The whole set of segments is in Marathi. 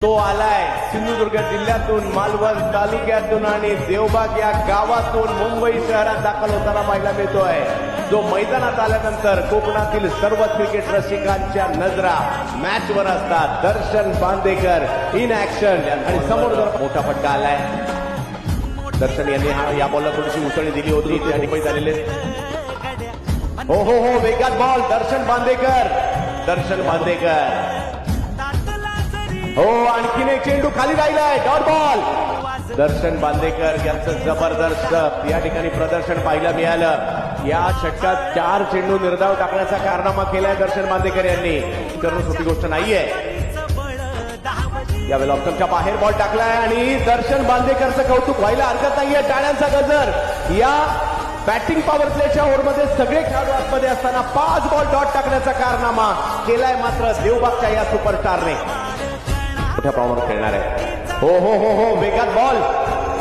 तो आलाय सिंधुदुर्ग जिल्ह्यातून, मालवण तालुक्यातून आणि देवबाग या गावातून मुंबई शहरात दाखल होताना पाहायला मिळतोय. जो मैदानात आल्यानंतर कोकणातील सर्व क्रिकेट रसिकांच्या नजरा मॅचवर असतात. दर्शन बांदेकर इन ऍक्शन आणि समोर जर मोठा फटका आलाय. दर्शन यांनी या बॉलला थोडीशी उसळी दिली होती आणि मुंबई झालेले. हो हो हो, वेगात बॉल. दर्शन बांदेकर हो, आणखीन एक चेंडू खाली राहिलाय. Dot ball. दर्शन बांदेकर यांचं जबरदस्त या ठिकाणी प्रदर्शन पाहायला मिळालं. या षटकात 4 चेंडू निर्धाव टाकण्याचा कारनामा केलाय दर्शन बांदेकर यांनी. करणं सोपी गोष्ट नाहीये. यावेळेला ऑप्शनच्या बाहेर बॉल टाकलाय आणि दर्शन बांदेकरचं कौतुक व्हायला हरकत नाहीये. टाळ्यांचा गजर. या बॅटिंग पॉवर प्लेच्या ओव्हरमध्ये सगळे खेळाडू आतमध्ये असताना 5 बॉल डॉट टाकण्याचा कारनामा केलाय मात्र देवबागच्या या सुपरस्टारने. मोठ्या प्रमाणावर खेळणार आहे. हो हो हो हो, वेगात बॉल.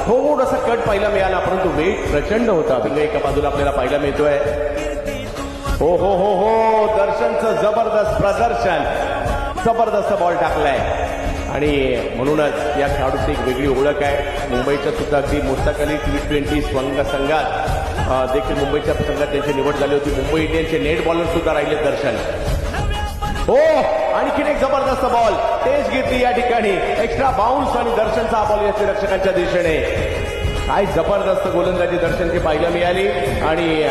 थोडासा कट पाहायला मिळाला परंतु वेग प्रचंड होता. एका बाजूला आपल्याला पाहायला मिळतोय. हो हो हो हो, दर्शनचं जबरदस्त प्रदर्शन. जबरदस्त बॉल टाकलाय आणि म्हणूनच या खेळाडूची एक वेगळी ओळख आहे. मुंबईच्या सुद्धा अगदी मुश्ताक अली T20 संघात देखील मुंबईच्या संघात त्यांची निवड झाली होती. मुंबई इंडियन्सचे नेट बॉलर सुद्धा राहिले दर्शन. हो, आणखीन एक जबरदस्त बॉल. टेच घेतली या ठिकाणी. एक्स्ट्रा बाउन्स आणि दर्शनचा हा बॉल याच्या रक्षकांच्या दिशेने. काय जबरदस्त गोलंदाजी दर्शनची पाहायला मिळाली आणि